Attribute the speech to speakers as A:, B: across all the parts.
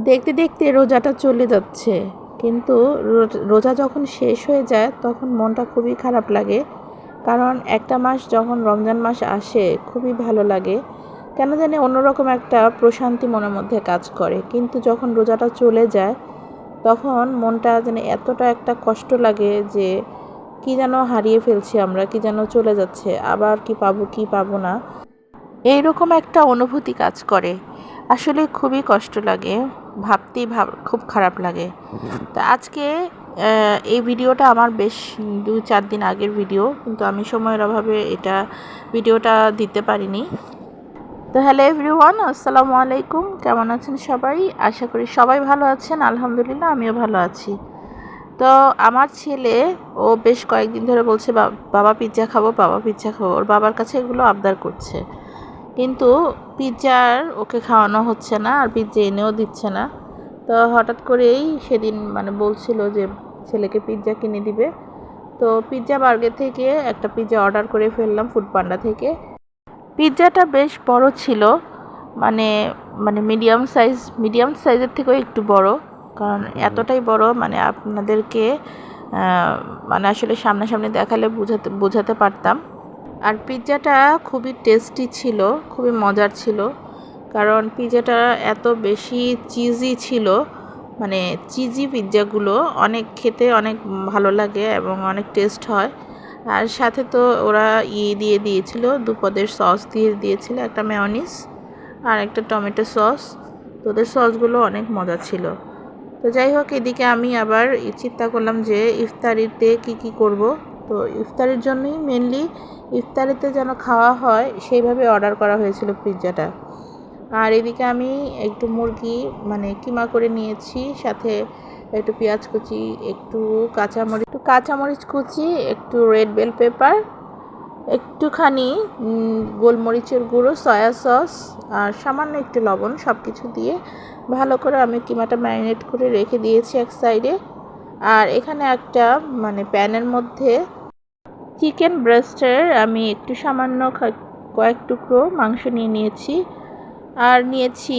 A: দেখতে দেখতে রোজাটা চলে যাচ্ছে, কিন্তু রোজা যখন শেষ হয়ে যায় তখন মনটা খুবই খারাপ লাগে। কারণ একটা মাস যখন রমজান মাস আসে খুবই ভালো লাগে, কেন জানি অন্যরকম একটা প্রশান্তি মনের মধ্যে কাজ করে। কিন্তু যখন রোজাটা চলে যায় তখন মনটা যেন এতটা একটা কষ্ট লাগে যে কি যেন হারিয়ে ফেলছি আমরা, কি যেন চলে যাচ্ছে, আবার কি পাবো কি পাবো না, এইরকম একটা অনুভূতি কাজ করে। আসলে খুবই কষ্ট লাগে, ভাবতেই খুব খারাপ লাগে। তো আজকে এই ভিডিওটা আমার বেশ 2-4 দিন আগের ভিডিও, কিন্তু আমি সময়ের অভাবে ভিডিওটা দিতে পারিনি। তো হ্যালো এভরিওয়ান, আসসালামু আলাইকুম। কেমন আছেন সবাই? আশা করি সবাই ভালো আছেন। আলহামদুলিল্লাহ আমিও ভালো আছি। তো আমার ছেলে ও বেশ কয়েকদিন ধরে বলছে বাবা পিৎজা খাবো, বাবা পিৎজা খাবো। ওর বাবার কাছে এগুলো আবদার করছে, কিন্তু পিৎজার ওকে খাওয়ানো হচ্ছে না, আর পিৎজা এনেও দিচ্ছে না। তো হঠাৎ করেই সেদিন বলছিল যে ছেলেকে পিৎজা কিনে দিবে। তো পিৎজা বার্গার থেকে একটা পিৎজা অর্ডার করে ফেললাম ফুড পান্ডা থেকে। পিৎজাটা বেশ বড় ছিল, মানে মানে মিডিয়াম সাইজের থেকেও একটু বড়। কারণ এতটাই বড় আপনাদেরকে আসলে সামনাসামনি দেখালে বোঝাতে পারতাম। আর পিৎজাটা খুবই টেস্টি ছিল, খুবই মজার ছিল। কারণ পিৎজাটা এত বেশি চিজি ছিল, চিজি পিৎজাগুলো খেতে অনেক ভালো লাগে এবং অনেক টেস্ট হয়। আর সাথে তো ওরা দিয়ে দিয়েছিল, দুপদের সস দিয়ে দিয়েছিল, একটা মেয়োনিজ আর একটা টমেটো সস। তো ওদের সসগুলো অনেক মজা ছিল। তো যাই হোক, এদিকে আমি আবার চিন্তা করলাম যে ইফতারিতে কি করব। তো ইফতারির জন্যই মেনলি, ইফতারিতে যেন খাওয়া হয় সেইভাবে অর্ডার করা হয়েছিল পিৎজাটা। আর এদিকে আমি একটু মুরগি কিমা করে নিয়েছি, সাথে একটু পেঁয়াজ কুচি, একটু কাঁচামরিচ কুচি, একটু রেড বেল পেপার, একটুখানি গোলমরিচের গুঁড়ো, সয়া সস আর সামান্য একটু লবণ, সব কিছু দিয়ে ভালো করে আমি কিমাটা ম্যারিনেট করে রেখে দিয়েছি এক সাইডে। আর এখানে একটা প্যানের মধ্যে চিকেন ব্রেস্টের আমি একটু সামান্য কয়েক টুকরো মাংস নিয়ে নিয়েছি। আর নিয়েছি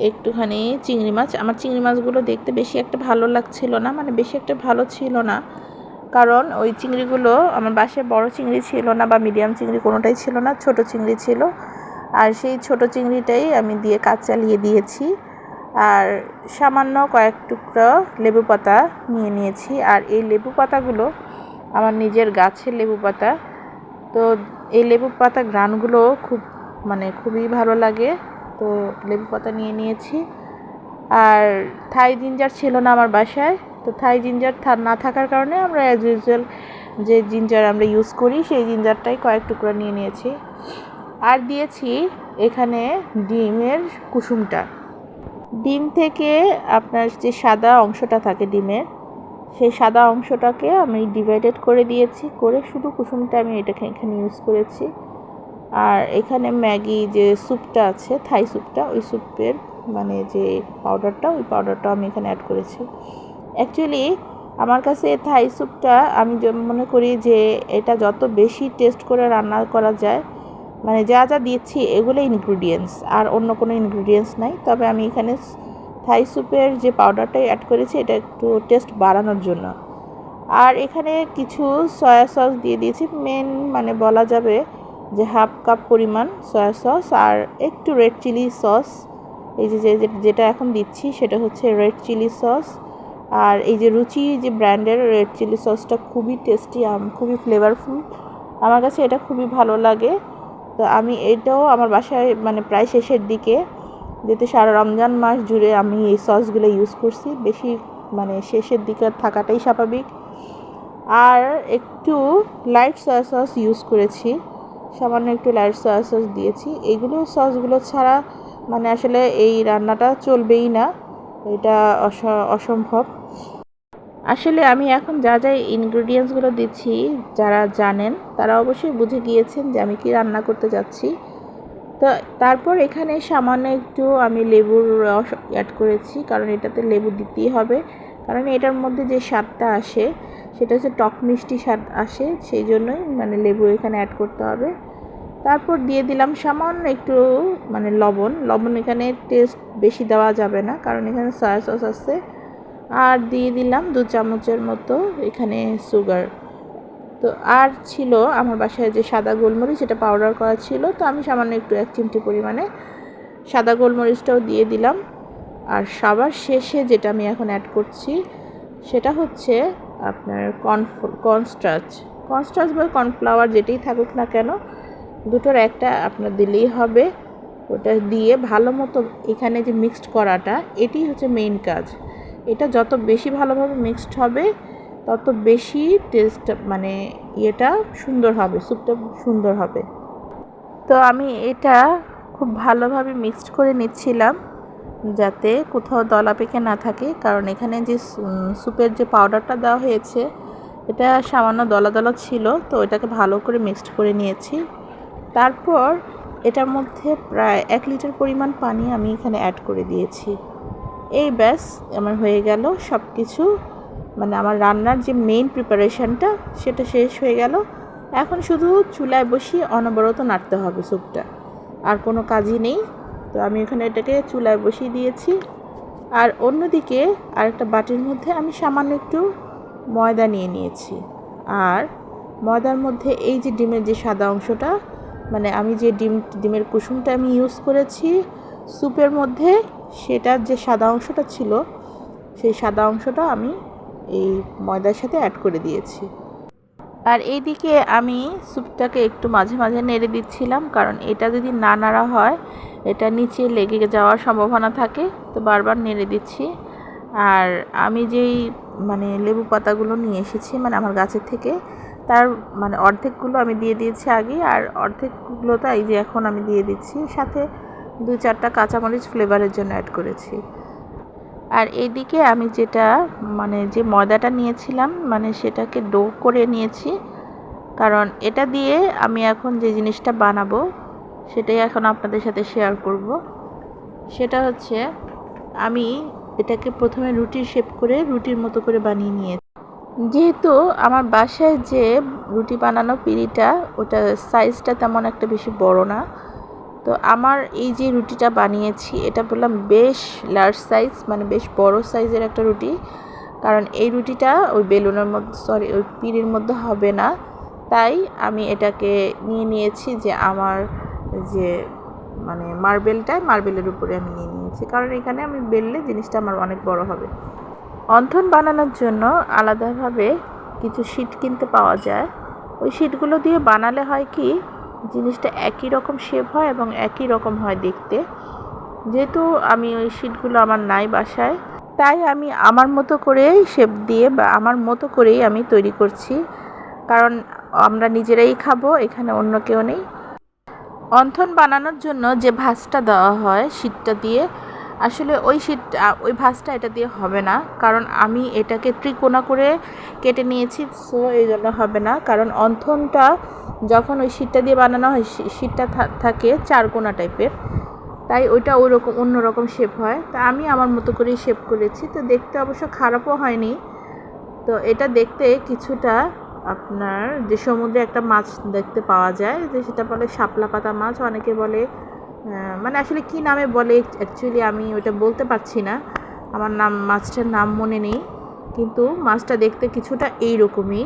A: একটুখানি চিংড়ি মাছ। আমার চিংড়ি মাছগুলো দেখতে বেশি একটা ভালো লাগছিল না, বেশি একটা ভালো ছিল না। কারণ ওই চিংড়িগুলো আমার বাসায় বড় চিংড়ি ছিল না, বা মিডিয়াম চিংড়ি কোনোটাই ছিল না, ছোট চিংড়ি ছিল। আর সেই ছোট চিংড়িটাই আমি দিয়ে কাজ চালিয়ে দিয়েছি। আর সামান্য কয়েক টুকরো লেবু পাতা নিয়ে নিয়েছি। আর এই লেবু পাতাগুলো আমার নিজের গাছের লেবু পাতা। তো এই লেবু পাতা ঘ্রাণগুলো খুবই ভালো লাগে। তো লেবু পাতা নিয়ে নিয়েছি। আর থাই জিঞ্জার ছিল না আমার বাসায়, তো থাই জিঞ্জার না থাকার কারণে আমরা অ্যাজ ইউজুয়াল যে জিঞ্জার আমরা ইউজ করি সেই জিঞ্জারটাই কয়েক টুকরো নিয়ে নিয়েছি। আর দিয়েছি এখানে ডিমের কুসুমটা। ডিম থেকে আপনার যে সাদা অংশটা থাকে ডিমের, সেই সাদা অংশটাকে আমি ডিভাইডেড করে দিয়েছি, করে শুধু কুসুমটা আমি এখানে ইউজ করেছি। আর এখানে ম্যাগি যে স্যুপটা আছে, থাই স্যুপটা, ওই স্যুপের যে পাউডারটা, ওই পাউডারটা আমি এখানে অ্যাড করেছি। অ্যাকচুয়ালি আমার কাছে থাই স্যুপটা আমি মনে করি যে এটা যত বেশি টেস্ট করে রান্না করা যায়, যা যা দিচ্ছি এগুলো ইনগ্রিডিয়েন্টস, আর অন্য কোনো ইনগ্রিডিয়েন্টস নাই। তবে আমি এখানে থাই স্যুপের যে পাউডারটাই অ্যাড করেছি, এটা একটু টেস্ট বাড়ানোর জন্য। আর এখানে কিছু সয়া সস দিয়ে দিয়েছি, মেন বলা যাবে যে হাফ কাপ পরিমাণ সয়া সস, আর একটু রেড চিলি সস। এই যেটা এখন দিচ্ছি সেটা হচ্ছে রেড চিলি সস। আর এই যে রুচি যে ব্র্যান্ডের রেড চিলি সসটা খুবই টেস্টি, খুবই ফ্লেভারফুল, আমার কাছে এটা খুবই ভালো লাগে। তো আমি এটাও আমার বাসায় প্রায় শেষের দিকে, যেহেতু সারা রমজান মাস জুড়ে আমি এই সসগুলো ইউজ করছি, বেশি শেষের দিকে থাকাটাই স্বাভাবিক। আর একটু লাইট সয়া সস ইউজ করেছি, সামান্য একটু লাইট সয়া সস দিয়েছি। এইগুলো সসগুলো ছাড়া আসলে এই রান্নাটা চলবেই না, এটা অসম্ভব। আসলে আমি এখন যা যা ইনগ্রিডিয়েন্টসগুলো দিচ্ছি, যারা জানেন তারা অবশ্যই বুঝে গিয়েছেন যে আমি কি রান্না করতে যাচ্ছি। তো তারপর এখানে সামান্য একটু আমি লেবুর রস অ্যাড করেছি, কারণ এটাতে লেবু দিতেই হবে। কারণ এটার মধ্যে যে স্বাদটা আসে সেটা হচ্ছে টক মিষ্টি স্বাদ আসে, সেই জন্যই লেবু এখানে অ্যাড করতে হবে। তারপর দিয়ে দিলাম সামান্য একটু মানে লবণ এখানে টেস্ট বেশি দেওয়া যাবে না, কারণ এখানে সয়া সস আছে। আর দিয়ে দিলাম 2 চামচের মতো এখানে সুগার। তো আর ছিল আমার বাসায় যে সাদা গোলমরিচ, এটা পাউডার করা ছিল, তো আমি সামান্য একটু 1 চিমটি পরিমাণে সাদা গোলমরিচটাও দিয়ে দিলাম। আর সবার শেষে যেটা আমি এখন অ্যাড করছি সেটা হচ্ছে আপনার কর্নস্টার্চ বা কর্নফ্লাওয়ার যেটাই থাকুক না কেন, দুটোর একটা আপনার দিলেই হবে। ওটা দিয়ে ভালো মতো এখানে যে মিক্সড করাটা, এটি হচ্ছে মেইন কাজ। এটা যত বেশি ভালোভাবে মিক্সড হবে তত বেশি টেস্ট মানে ইয়েটা সুন্দর হবে, স্যুপটা সুন্দর হবে। তো আমি এটা খুব ভালোভাবে মিক্সড করে নিচ্ছিলাম যাতে কোথাও দলা পেকে না থাকে, কারণ এখানে যে স্যুপের যে পাউডারটা দেওয়া হয়েছে এটা সামান্য দলা দলা ছিল, তো এটাকে ভালো করে মিক্সড করে নিয়েছি। তারপর এটার মধ্যে প্রায় 1 লিটার পরিমাণ পানি আমি এখানে অ্যাড করে দিয়েছি। এই ব্যাস আমার হয়ে গেল সব কিছু, মানে আমার রান্নার যে মেইন প্রিপারেশনটা সেটা শেষ হয়ে গেল। এখন শুধু চুলায় বসিয়ে অনবরত নাড়তে হবে স্যুপটা, আর কোনো কাজই নেই। তো আমি এখানে এটাকে চুলায় বসিয়ে দিয়েছি। আর অন্যদিকে আরেকটা বাটির মধ্যে আমি সামান্য একটু ময়দা নিয়ে নিয়েছি। আর ময়দার মধ্যে এই যে ডিমের যে সাদা অংশটা, মানে আমি যে ডিমের কুসুমটা আমি ইউজ করেছি স্যুপের মধ্যে, সেটার যে সাদা অংশটা ছিল সেই সাদা অংশটা আমি এই ময়দার সাথে অ্যাড করে দিয়েছি। আর এইদিকে আমি স্যুপটাকে একটু মাঝে মাঝে নেড়ে দিচ্ছিলাম, কারণ এটা যদি না নাড়া হয় এটা নিচে লেগে যাওয়ার সম্ভাবনা থাকে, তো বারবার নেড়ে দিচ্ছি। আর আমি যেই মানে লেবু পাতাগুলো নিয়ে এসেছি মানে আমার গাছের থেকে, তার মানে অর্ধেকগুলো আমি দিয়ে দিয়েছি আগে, আর অর্ধেকগুলো তো এই যে এখন আমি দিয়ে দিচ্ছি, সাথে 2-4টা কাঁচামরিচ ফ্লেভারের জন্য অ্যাড করেছি। আর এইদিকে আমি যেটা মানে যে ময়দাটা নিয়েছিলাম মানে সেটাকে ডো করে নিয়েছি, কারণ এটা দিয়ে আমি এখন যে জিনিসটা বানাবো সেটাই এখন আপনাদের সাথে শেয়ার করব। সেটা হচ্ছে আমি এটাকে প্রথমে রুটির শেপ করে রুটির মতো করে বানিয়ে নিয়েছি। যেহেতু আমার বাসায় যে রুটি বানানো পিঁড়িটা ওটা সাইজটা তেমন একটা বেশি বড় না, তো আমার এই যে রুটিটা বানিয়েছি এটা বললাম বেশ লার্জ সাইজ, মানে বেশ বড় সাইজের একটা রুটি। কারণ এই রুটিটা ওই বেলুনের মধ্যে ওই পিঁড়ির মধ্যে হবে না, তাই আমি এটাকে নিয়ে নিয়েছি যে আমার যে মানে মার্বেলের উপরে আমি নিয়ে নিয়েছি, কারণ এখানে আমি বেললে জিনিসটা আমার অনেক বড় হবে। অন্থন বানানোর জন্য আলাদাভাবে কিছু শিট কিনতে পাওয়া যায়, ওই শিটগুলো দিয়ে বানালে হয় কি জিনিসটা একই রকম শেপ হয় এবং একই রকম হয় দেখতে। যেহেতু আমি ওই শিটগুলো আমার নাই বাসায়, তাই আমি আমার মতো করেই শেপ দিয়ে বা আমার মতো করেই আমি তৈরি করছি, কারণ আমরা নিজেরাই খাবো, এখানে অন্য কেউ নেই। অন্থন বানানোর জন্য যে ভাঁজটা দেওয়া হয় শিটটা দিয়ে, আসলে ওই ভাঁজটা এটা দিয়ে হবে না, কারণ আমি এটাকে ত্রিকোণা করে কেটে নিয়েছি, সো এই জন্য হবে না। কারণ অন্থনটা যখন ওই শিটটা দিয়ে বানানো হয় শিটটা থাকে 4 কোণা টাইপের, তাই ওইটা ওইরকম অন্যরকম শেপ হয়। তা আমি আমার মতো করেই শেপ করেছি, তো দেখতে অবশ্য খারাপও হয়নি। তো এটা দেখতে কিছুটা আপনার যে সমুদ্রে একটা মাছ দেখতে পাওয়া যায় যে সেটা বলে শাপলা পাতা মাছ, অনেকে বলে মানে আসলে কি নামে বলে অ্যাকচুয়ালি আমি ওটা বলতে পারছি না, আমার মাছটার নাম মনে নেই, কিন্তু মাছটা দেখতে কিছুটা এইরকমই,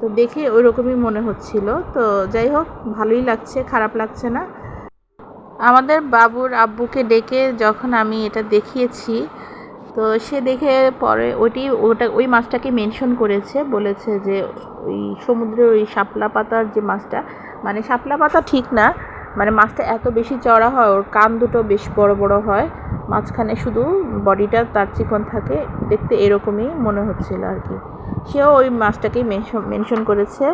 A: তো দেখে ওই রকমই মনে হচ্ছিল। তো যাই হোক, ভালোই লাগছে, খারাপ লাগছে না। আমাদের বাবুর আব্বুকে ডেকে যখন আমি এটা দেখিয়েছি, তো সে দেখে পরে ওই মাছটাকে মেনশন করেছে, বলেছে যে ওই সমুদ্রের ওই শাপলা পাতার যে মাছটা, মানে শাপলা পাতা ঠিক না, মানে মাছটা এত বেশি চড়া হয়, ওর কান দুটো বেশ বড় বড় হয়, মাঝখানে শুধু বডিটা তার চিকন থাকে, দেখতে এরকমই মনে হচ্ছিল আর কি। সেও ওই মাছটাকেই মেনশন করেছে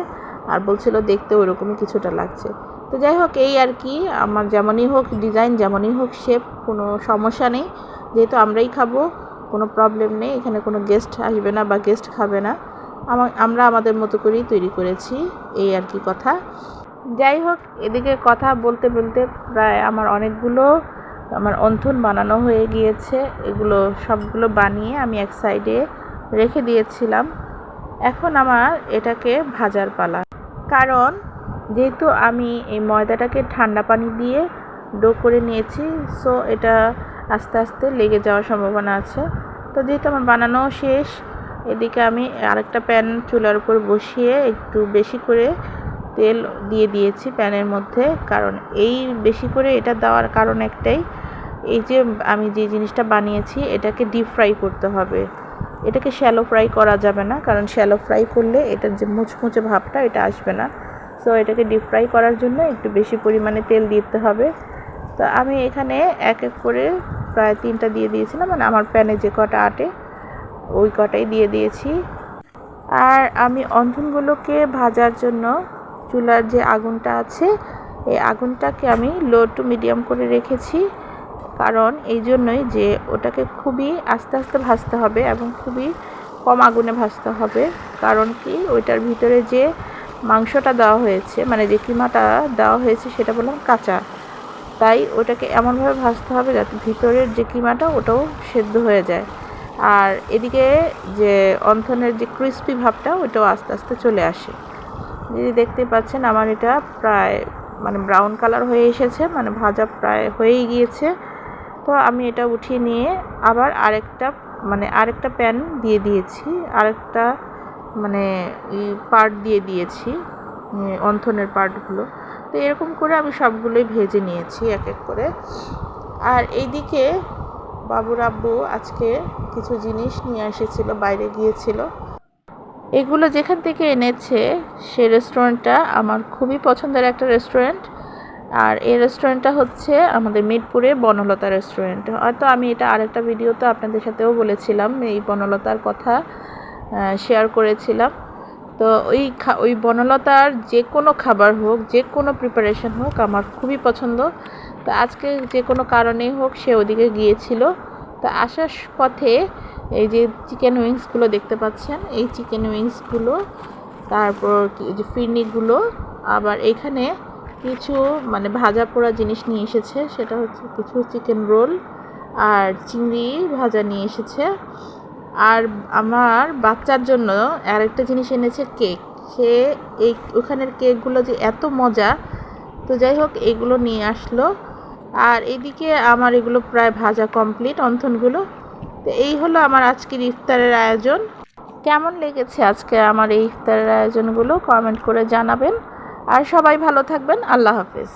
A: আর বলছিল দেখতে ওইরকমই কিছুটা লাগছে। তো যাই হোক, এই আর কি, আমার যেমনই হোক ডিজাইন, যেমনই হোক শেপ, কোনো সমস্যা নেই, যেহেতু আমরাই খাবো কোনো প্রবলেম নেই, এখানে কোনো গেস্ট আসবে না বা গেস্ট খাবে না, আমরা আমাদের মতো করেই তৈরি করেছি, এই আর কি কথা। যাই হোক, এদিকে কথা বলতে বলতে প্রায় আমার অনেকগুলো অন্থন বানানো হয়ে গিয়েছে, এগুলো সবগুলো বানিয়ে আমি এক সাইডে রেখে দিয়েছিলাম। এখন আমার এটাকে ভাজার পালা, কারণ যেহেতু আমি এই ময়দাটাকে ঠান্ডা পানি দিয়ে ডো করে নিয়েছি, সো এটা আস্তে আস্তে লেগে যাওয়ার সম্ভাবনা আছে। তো যেহেতু আমার বানানো শেষ, এদিকে আমি আরেকটা প্যান চুলার উপর বসিয়ে একটু বেশি করে তেল দিয়ে দিয়েছি প্যানের মধ্যে। কারণ এই বেশি করে এটা দেওয়ার কারণ একটাই, এই যে আমি যে জিনিসটা বানিয়েছি এটাকে ডিপ ফ্রাই করতে হবে। এটাকে শ্যালো ফ্রাই করা যাবে না, কারণ শ্যালো ফ্রাই করলে এটার যে মুচমুচে ভাবটা এটা আসবে না। সো এটাকে ডিপ ফ্রাই করার জন্য একটু বেশি পরিমাণে তেল দিতে হবে। তো আমি এখানে এক এক করে প্রায় 3টা দিয়ে দিয়েছিলাম, মানে আমার প্যানে যে কটা আটে ওই কটাই দিয়ে দিয়েছি। আর আমি অন্থনগুলোকে ভাজার জন্য চুলার যে আগুনটা আছে এই আগুনটাকে আমি লো টু মিডিয়াম করে রেখেছি। কারণ এই জন্যই যে ওটাকে খুবই আস্তে আস্তে ভাজতে হবে এবং খুবই কম আগুনে ভাজতে হবে। কারণ কি, ওইটার ভিতরে যে মাংসটা দেওয়া হয়েছে, মানে যে কিমাটা দেওয়া হয়েছে সেটা বললাম কাঁচা, তাই ওটাকে এমনভাবে ভাজতে হবে যাতে ভিতরের যে কিমাটা ওটাও সেদ্ধ হয়ে যায়। আর এদিকে যে অন্থনের যে ক্রিস্পি ভাবটা ওটাও আস্তে আস্তে চলে আসে। যদি দেখতে পাচ্ছেন আমার এটা প্রায় মানে ব্রাউন কালার হয়ে এসেছে, মানে ভাজা প্রায় হয়েই গিয়েছে। তো আমি এটা উঠিয়ে নিয়ে আবার আরেকটা প্যান দিয়ে দিয়েছি, আরেকটা মানে পার্ট দিয়ে দিয়েছি অন্থনের পার্টগুলো। তো এরকম করে আমি সবগুলোই ভেজে নিয়েছি এক এক করে। আর এইদিকে বাবুর আব্বু আজকে কিছু জিনিস নিয়ে এসেছিলো, বাইরে গিয়েছিল। এগুলো যেখান থেকে এনেছে সে রেস্টুরেন্টটা আমার খুবই পছন্দের একটা রেস্টুরেন্ট। আর এই রেস্টুরেন্টটা হচ্ছে আমাদের মিরপুরে বনলতা রেস্টুরেন্ট। হয়তো আমি এটা আরেকটা ভিডিওতে আপনাদের সাথেও বলেছিলাম, এই বনলতার কথা শেয়ার করেছিলাম। তো ওই বনলতার যে কোনো খাবার হোক, যে কোনো প্রিপারেশন হোক আমার খুবই পছন্দ। তো আজকে যে কোনো কারণেই হোক সে ওদিকে গিয়েছিল। তো আসার পথে এই যে চিকেন উইংসগুলো দেখতে পাচ্ছেন, এই চিকেন উইংসগুলো, তারপর যে ফিরনিগুলো, আবার এখানে কিছু মানে ভাজা পোড়া জিনিস নিয়ে এসেছে, সেটা হচ্ছে কিছু চিকেন রোল আর চিংড়ি ভাজা নিয়ে এসেছে। আর আমার বাচ্চার জন্য আরেকটা জিনিস এনেছে, কেক। সে ওখানের কেকগুলো যে এত মজা, তো যাই হোক এগুলো নিয়ে আসলো। আর এদিকে আমার এগুলো প্রায় ভাজা কমপ্লিট অন্থনগুলো। তো এই হলো আমার আজকের ইফতারের আয়োজন। কেমন লেগেছে আজকে আমার এই ইফতারের আয়োজনগুলো কমেন্ট করে জানাবেন। আর সবাই ভালো থাকবেন। আল্লাহ হাফেজ।